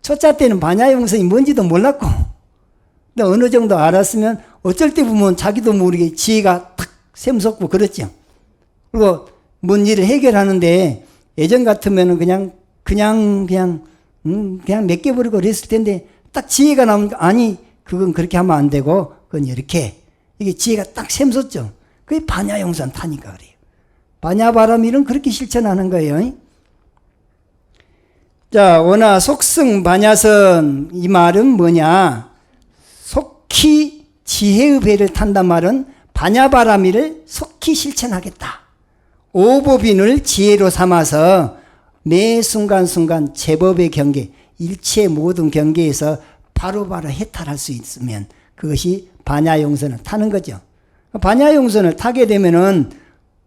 A: 초짜 때는 반야용선이 뭔지도 몰랐고 근데 어느 정도 알았으면 어쩔 때 보면 자기도 모르게 지혜가 탁 샘솟고 그렇죠. 그리고 뭔 일을 해결하는데 예전 같으면은 그냥 맡겨버리고 그랬을 텐데 딱 지혜가 나오니까 아니 그건 그렇게 하면 안 되고 그건 이렇게 이게 지혜가 딱 샘솟죠. 그게 반야용선 타니까 그래요. 반야바라밀은 그렇게 실천하는 거예요. 자, 원하 속승 반야선 이 말은 뭐냐? 속히 지혜의 배를 탄단 말은 반야바라밀을 속히 실천하겠다. 오법인을 지혜로 삼아서 매 순간순간 제법의 경계, 일체 모든 경계에서 바로바로 해탈할 수 있으면 그것이 반야용선을 타는 거죠. 반야용선을 타게 되면은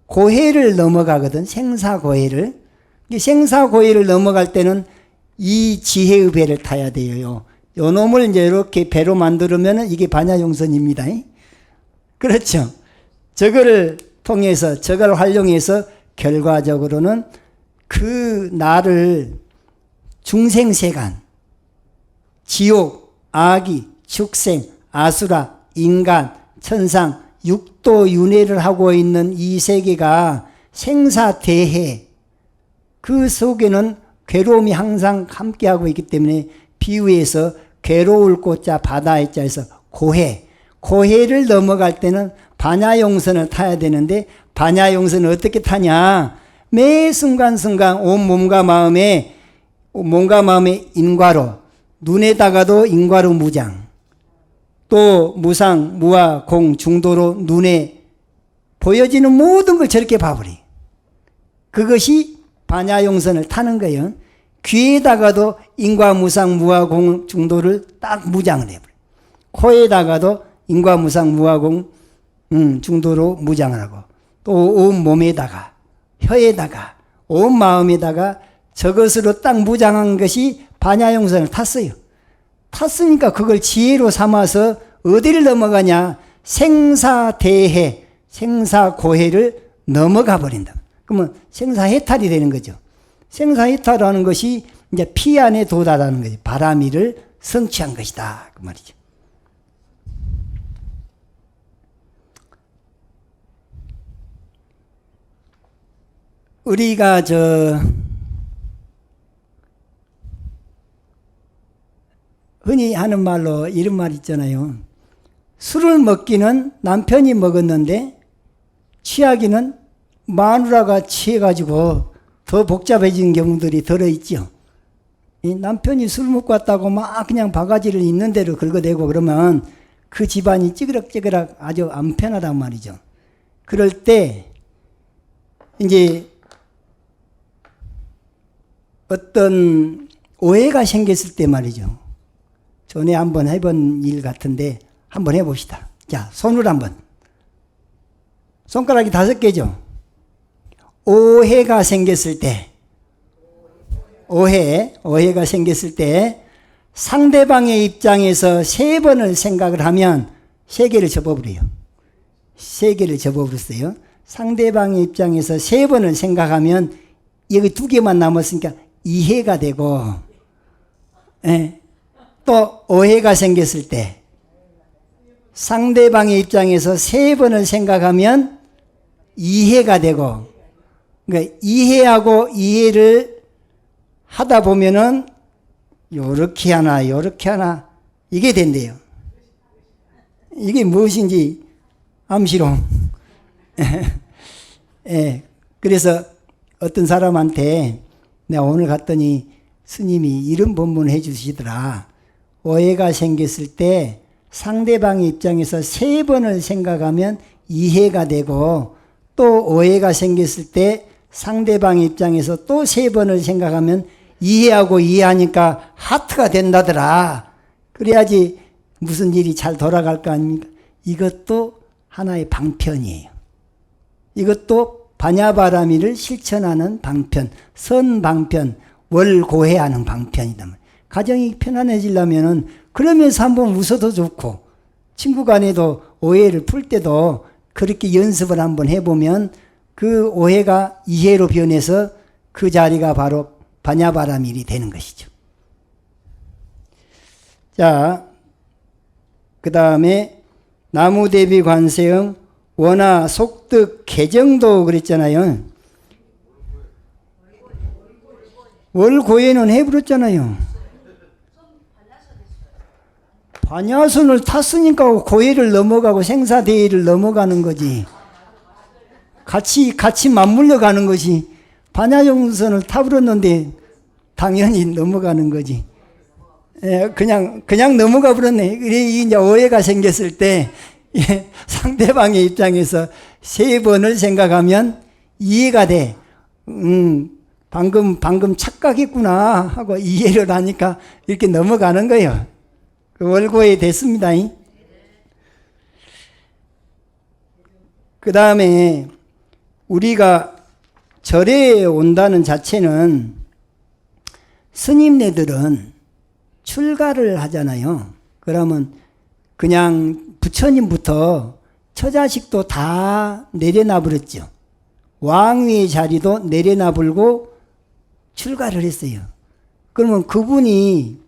A: 고해를 넘어가거든. 생사고해를. 생사고해를 넘어갈 때는 이 지혜의 배를 타야 돼요. 요 놈을 이제 이렇게 배로 만들면 이게 반야용선입니다. 그렇죠. 저거를 통해서, 저걸 활용해서 결과적으로는 그 나를 중생세간, 지옥, 아기, 축생, 아수라, 인간, 천상, 육도 윤회를 하고 있는 이 세계가 생사대해 그 속에는 괴로움이 항상 함께하고 있기 때문에 비유해서 괴로울 꽃자 바다의 자에서 고해를 넘어갈 때는 반야용선을 타야 되는데 반야용선을 어떻게 타냐? 매 순간순간 온 몸과 마음에 인과로, 눈에다가도 인과로 무장, 또 무상, 무아, 공, 중도로 눈에 보여지는 모든 걸 저렇게 봐버려. 그것이 반야용선을 타는 거예요. 귀에다가도 인과, 무상, 무아, 공, 중도를 딱 무장을 해버려. 코에다가도 인과, 무상, 무아, 공, 중도로 무장을 하고 또 온 몸에다가 혀에다가 온 마음에다가 저것으로 딱 무장한 것이 반야용선을 탔어요. 탔으니까 그걸 지혜로 삼아서 어디를 넘어가냐? 생사대해, 생사고해를 넘어가 버린다. 그러면 생사해탈이 되는 거죠. 생사해탈하는 것이 이제 피 안에 도달하는 거지. 바라밀을 성취한 것이다. 그 말이죠. 우리가 흔히 하는 말로 이런 말 있잖아요. 술을 먹기는 남편이 먹었는데 취하기는 마누라가 취해가지고 더 복잡해진 경우들이 들어있죠. 이 남편이 술 먹고 왔다고 막 그냥 바가지를 있는 대로 긁어대고 그러면 그 집안이 찌그락찌그락 아주 안 편하단 말이죠. 그럴 때 이제 어떤 오해가 생겼을 때 말이죠. 전에 한번 해본 일 같은데 한번 해봅시다. 자, 손을 한번. 손가락이 5개죠. 오해가 생겼을 때, 오해가 생겼을 때 상대방의 입장에서 3번을 생각을 하면 3개를 접어버려요. 3개를 접어버렸어요. 상대방의 입장에서 3번을 생각하면 여기 2개만 남았으니까 이해가 되고, 또 오해가 생겼을 때 상대방의 입장에서 3번을 생각하면 이해가 되고, 그러니까 이해하고 이해를 하다 보면은 요렇게 하나 요렇게 하나 이게 된대요. 이게 무엇인지 암시로. 그래서 어떤 사람한테 내가 오늘 갔더니 스님이 이런 본문을 해주시더라. 오해가 생겼을 때 상대방의 입장에서 3번을 생각하면 이해가 되고, 또 오해가 생겼을 때 상대방의 입장에서 또 3번을 생각하면 이해하고 이해하니까 하트가 된다더라. 그래야지 무슨 일이 잘 돌아갈 거 아닙니까? 이것도 하나의 방편이에요. 이것도 반야바라미를 실천하는 방편, 선방편, 월고해하는 방편이다. 가정이 편안해지려면은 그러면서 한번 웃어도 좋고 친구 간에도 오해를 풀 때도 그렇게 연습을 한번 해보면 그 오해가 이해로 변해서 그 자리가 바로 반야바라밀이 되는 것이죠. 자, 그 다음에 나무대비 관세음 원화 속득 개정도 그랬잖아요. 월고해는 해버렸잖아요. 반야선을 탔으니까 고해를 넘어가고 생사대해를 넘어가는 거지. 같이 맞물려 가는 것이 반야정선을 타버렸는데 당연히 넘어가는 거지. 예, 그냥 넘어가 버렸네. 그래, 이제 오해가 생겼을 때, 예, 상대방의 입장에서 3번을 생각하면 이해가 돼. 방금 착각했구나 하고 이해를 하니까 이렇게 넘어가는 거예요. 그 월고해 됐습니다. 그 다음에 우리가 절에 온다는 자체는 스님네들은 출가를 하잖아요. 그러면 그냥 부처님부터 처자식도 다 내려놔 버렸죠. 왕위의 자리도 내려놔 버리고 출가를 했어요. 그러면 그분이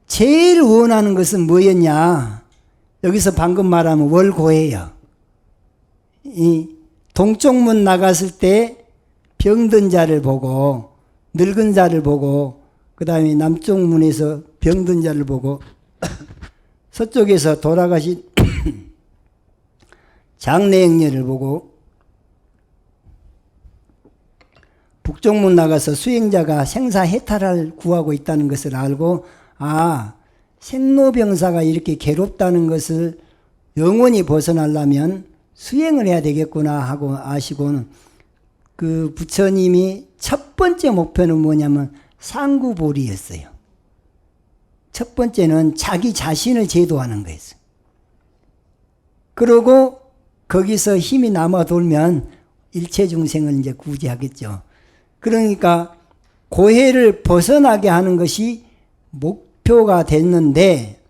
A: 제일 원하는 것은 뭐였냐? 여기서 방금 말하면 월고해요. 이 동쪽문 나갔을 때 병든 자를 보고 늙은 자를 보고 그 다음에 남쪽문에서 병든 자를 보고 서쪽에서 돌아가신 장래행녀를 보고 북쪽문 나가서 수행자가 생사해탈을 구하고 있다는 것을 알고 생로병사가 이렇게 괴롭다는 것을 영원히 벗어나려면 수행을 해야 되겠구나 하고 아시고는 그 부처님이 첫 번째 목표는 뭐냐면 상구보리였어요. 첫 번째는 자기 자신을 제도하는 거였어요. 그러고 거기서 힘이 남아 돌면 일체 중생을 이제 구제하겠죠. 그러니까 고해를 벗어나게 하는 것이 목표가 됐는데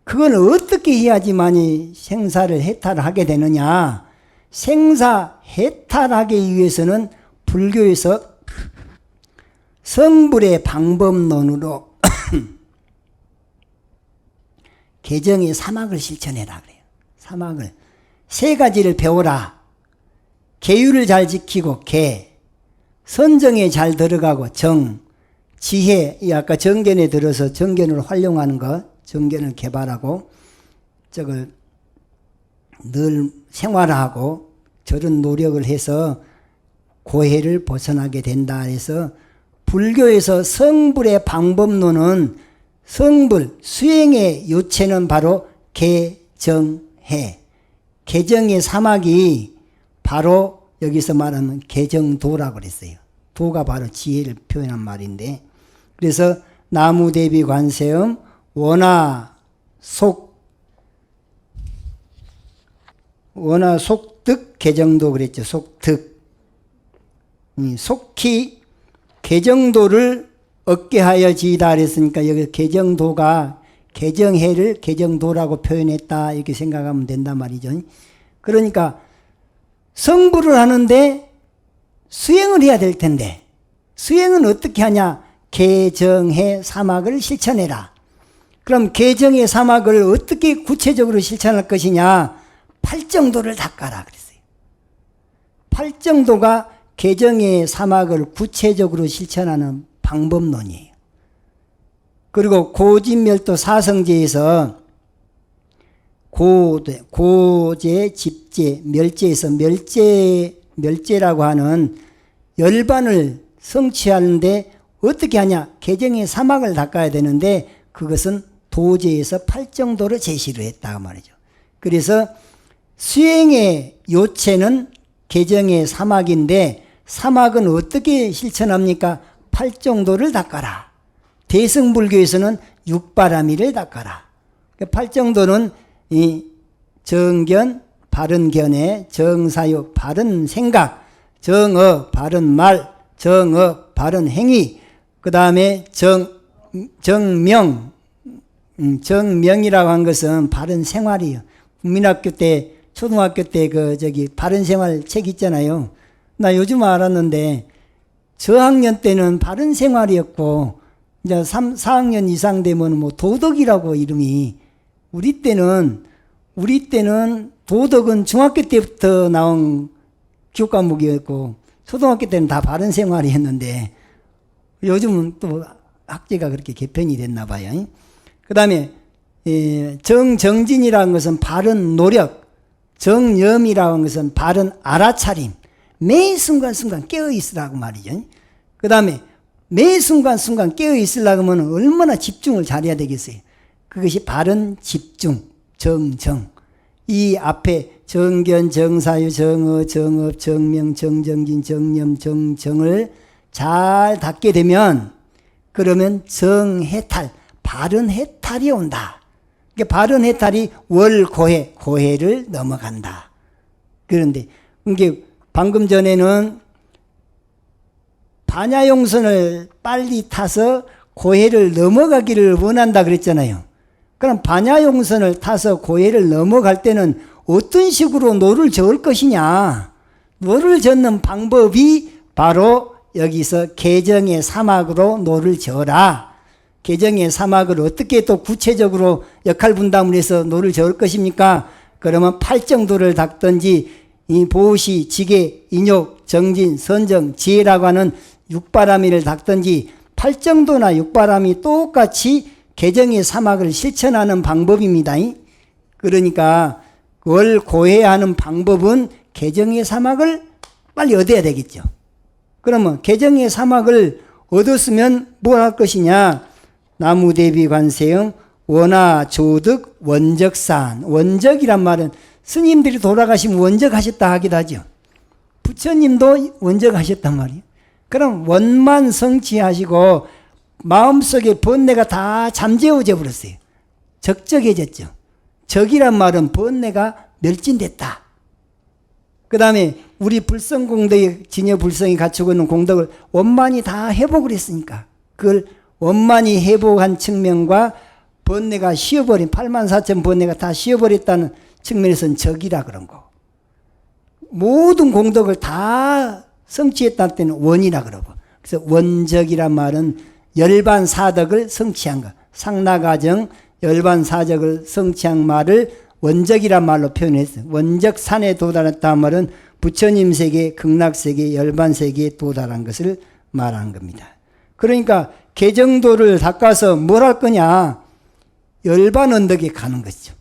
A: 그건 어떻게 해야지만이 생사를 해탈하게 되느냐? 생사 해탈하기 위해서는 불교에서 성불의 방법론으로 개정의 사막을 실천해라 그래요. 사막을 3가지를 배워라. 계율을 잘 지키고 계, 선정에 잘 들어가고 정, 지혜, 아까 정견에 들어서 정견을 활용하는 것, 정견을 개발하고 저걸 늘 생활하고 저런 노력을 해서 고해를 벗어나게 된다 해서 불교에서 성불의 방법론은 성불, 수행의 요체는 바로 개정해. 개정의 사막이 바로 여기서 말하는 개정도라고 그랬어요. 도가 바로 지혜를 표현한 말인데 그래서 나무대비 관세음 원화 속득 개정도 그랬죠. 속득. 속히 개정도를 얻게 하여지이다 그랬으니까 여기 개정도가 개정해를 개정도라고 표현했다 이렇게 생각하면 된단 말이죠. 그러니까 성불을 하는데 수행을 해야 될 텐데 수행은 어떻게 하냐? 개정해 사막을 실천해라. 그럼 개정의 사막을 어떻게 구체적으로 실천할 것이냐? 팔정도를 닦아라 그랬어요. 팔정도가 개정의 사막을 구체적으로 실천하는 방법론이에요. 그리고 고집멸도 사성제에서 고제, 집제, 멸제에서 멸제라고 하는 열반을 성취하는데 어떻게 하냐? 개정의 사막을 닦아야 되는데 그것은 도제에서 팔정도를 제시를 했다 말이죠. 그래서 수행의 요체는 개정의 사막인데 사막은 어떻게 실천합니까? 팔정도를 닦아라. 대승불교에서는 육바라밀을 닦아라. 팔정도는 이 정견, 바른 견해, 정사유, 바른 생각, 정어, 바른 말, 정업, 바른 행위, 그 다음에 정명, 정명이라고 한 것은 바른 생활이에요. 국민학교 때, 초등학교 때 바른 생활 책 있잖아요. 나 요즘 알았는데, 저학년 때는 바른 생활이었고, 이제 4학년 이상 되면 뭐 도덕이라고 이름이, 우리 때는 도덕은 중학교 때부터 나온 교육 과목이었고, 초등학교 때는 다 바른 생활이었는데, 요즘은 또 학제가 그렇게 개편이 됐나 봐요. 그 다음에, 정정진이라는 것은 바른 노력, 정념이라고 하는 것은 바른 알아차림, 매 순간순간 깨어있으라고 말이죠. 그 다음에 매 순간순간 깨어있으려고 하면 얼마나 집중을 잘해야 되겠어요. 그것이 바른 집중, 정정. 이 앞에 정견, 정사유, 정어, 정업, 정명, 정정진, 정념, 정정을 잘 닦게 되면 그러면 정해탈, 바른 해탈이 온다. 바른 해탈이 월고해, 고해를 넘어간다. 그런데 이게 방금 전에는 반야용선을 빨리 타서 고해를 넘어가기를 원한다 그랬잖아요. 그럼 반야용선을 타서 고해를 넘어갈 때는 어떤 식으로 노를 저을 것이냐. 노를 젓는 방법이 바로 여기서 개정의 사막으로 노를 저어라. 개정의 사막을 어떻게 또 구체적으로 역할 분담을 해서 노를 저을 것입니까? 그러면 팔정도를 닦든지 이 보시, 지계, 인욕, 정진, 선정, 지혜라고 하는 육바라미를 닦든지 팔정도나 육바라미 똑같이 개정의 사막을 실천하는 방법입니다. 그러니까 월 고해하는 방법은 개정의 사막을 빨리 얻어야 되겠죠. 그러면 개정의 사막을 얻었으면 뭘 할 것이냐? 나무대비 관세음 원화 조득 원적산. 원적이란 말은 스님들이 돌아가시면 원적하셨다 하기도 하죠. 부처님도 원적하셨단 말이에요. 그럼 원만 성취하시고 마음속에 번뇌가 다 잠재워져 버렸어요. 적적해졌죠. 적이란 말은 번뇌가 멸진됐다. 그 다음에 우리 불성공덕의 진여 불성이 갖추고 있는 공덕을 원만히 다 회복을 했으니까 그걸 원만히 회복한 측면과 번뇌가 쉬어버린 84,000 번뇌가 다 쉬어버렸다는 측면에서는 적이라 그런 거. 모든 공덕을 다 성취했다는 때는 원이라 그러고. 그래서 원적이란 말은 열반사덕을 성취한 것. 상나가정 열반사적을 성취한 말을 원적이란 말로 표현했어요. 원적산에 도달했다는 말은 부처님 세계, 극락세계, 열반세계에 도달한 것을 말한 겁니다. 그러니까 개정도를 닦아서 뭘 할 거냐? 열반언덕에 가는 것이죠.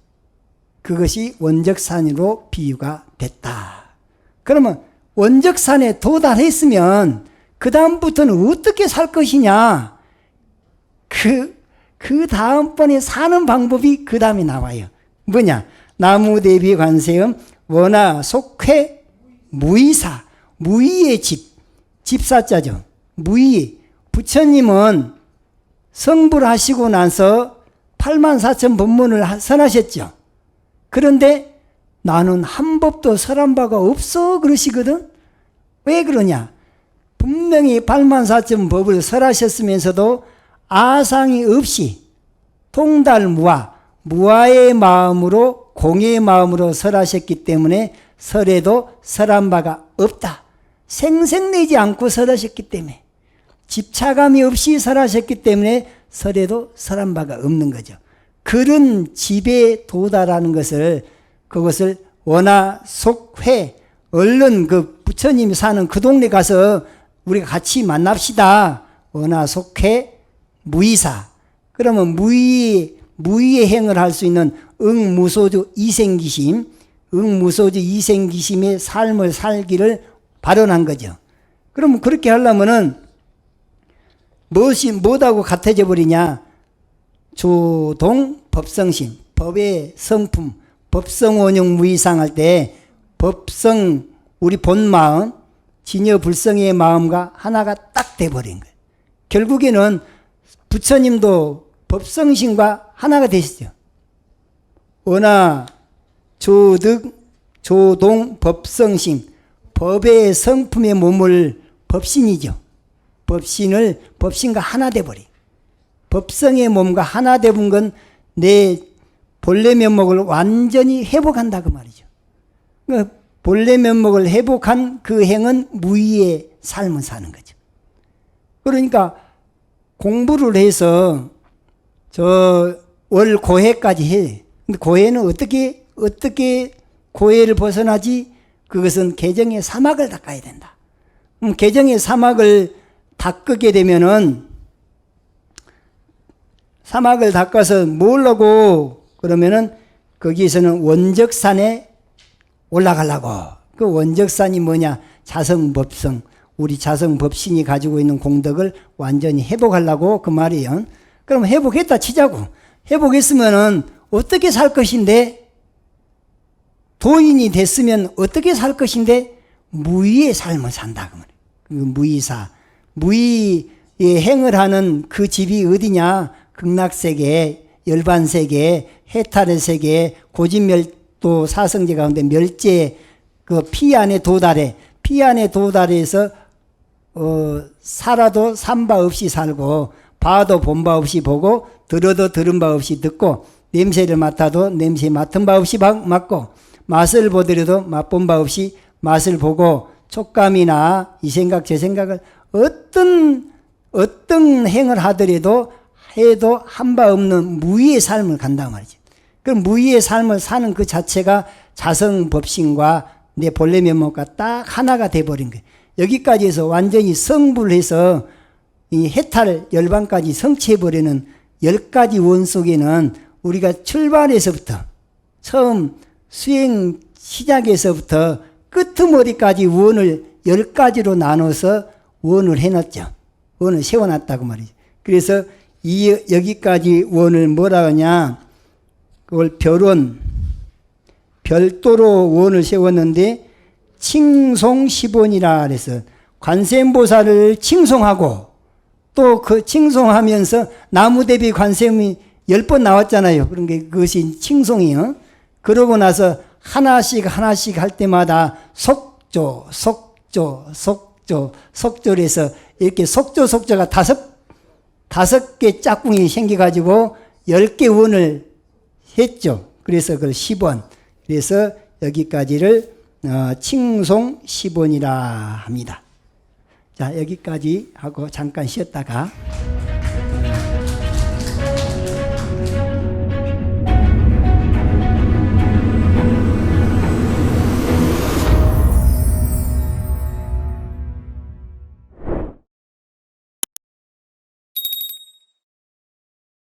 A: 그것이 원적산으로 비유가 됐다. 그러면 원적산에 도달했으면 그 다음부터는 어떻게 살 것이냐? 그 다음번에 사는 방법이 그 다음에 나와요. 뭐냐? 나무대비 관세음 원화 속회 무의사. 무의의 집사자죠. 무의. 부처님은 성불 하시고 나서 84,000 법문을 선하셨죠. 그런데 나는 한 법도 설한 바가 없어 그러시거든. 왜 그러냐? 분명히 84,000 법을 설하셨으면서도 아상이 없이 통달무아, 무아의 마음으로 공의 마음으로 설하셨기 때문에 설에도 설한 바가 없다. 생색내지 않고 설하셨기 때문에 집착감이 없이 설하셨기 때문에 설에도 설한 바가 없는 거죠. 그런 집에 도달하는 그것을 원화 속회, 얼른 그 부처님이 사는 그 동네 가서 우리가 같이 만납시다. 원화 속회 무의사. 그러면 무의의 행을 할 수 있는 응무소주 이생기심, 응무소주 이생기심의 삶을 살기를 발언한 거죠. 그러면 그렇게 하려면은 뭐하고 같아져 버리냐? 조동 법성심, 법의 성품, 법성원용 무의상할 때 법성, 우리 본마음, 진여 불성의 마음과 하나가 딱 돼버린 거예요. 결국에는 부처님도 법성심과 하나가 되시죠. 원화 조득, 조동, 법성심. 법의 성품의 몸을 법신이죠. 법신과 하나 돼버려. 법성의 몸과 하나 돼본 건 내 본래 면목을 완전히 회복한다 그 말이죠. 그 본래 면목을 회복한 그 행은 무의의 삶을 사는 거죠. 그러니까 공부를 해서 저 월 고해까지 해. 근데 고해는 어떻게 고해를 벗어나지? 그것은 개정의 사막을 닦아야 된다. 개정의 사막을 닦게 되면은 사막을 닦아서 뭘 하고 그러면은 거기에서는 원적산에 올라가려고. 그 원적산이 뭐냐? 자성법성. 우리 자성법신이 가지고 있는 공덕을 완전히 회복하려고 그 말이에요. 그럼 회복했다 치자고. 회복했으면은 어떻게 살 것인데? 도인이 됐으면 어떻게 살 것인데? 무의의 삶을 산다 그 말이에요. 무의사. 무의의 행을 하는 그 집이 어디냐? 극락세계, 열반세계, 해탈의 세계, 고진멸도 사성제 가운데 멸제 그 피 안에 도달해. 피 안에 도달해서 살아도 산 바 없이 살고 봐도 본 바 없이 보고 들어도 들은 바 없이 듣고 냄새를 맡아도 냄새 맡은 바 없이 맡고 맛을 보더라도 맛본 바 없이 맛을 보고 촉감이나 이 생각 저 생각을 어떤 행을 하더라도 해도 한 바 없는 무의의 삶을 간단 말이죠. 그럼 무의의 삶을 사는 그 자체가 자성법신과 내 본래 면목과 딱 하나가 돼버린 거예요. 여기까지 해서 완전히 성불해서 이 해탈 열반까지 성취해버리는 10가지 원 속에는 우리가 출발에서부터 처음 수행 시작에서부터 끄트머리까지 원을 10가지로 나눠서 원을 해놨죠. 원을 세워놨다고 말이죠. 그래서 여기까지 원을 뭐라 하냐? 그걸 별원, 별도로 원을 세웠는데 칭송시본이라 그래서 관세음보살을 칭송하고 또 그 칭송하면서 나무대비 관세음이 10번 나왔잖아요. 그런 게 그것이 칭송이요. 그러고 나서 하나씩 할 때마다 속조, 속조에서 이렇게 속조가 다섯 개 짝꿍이 생겨가지고 10개 원을 했죠. 그래서 그걸 10원. 그래서 여기까지를 칭송 10원이라 합니다. 자, 여기까지 하고 잠깐 쉬었다가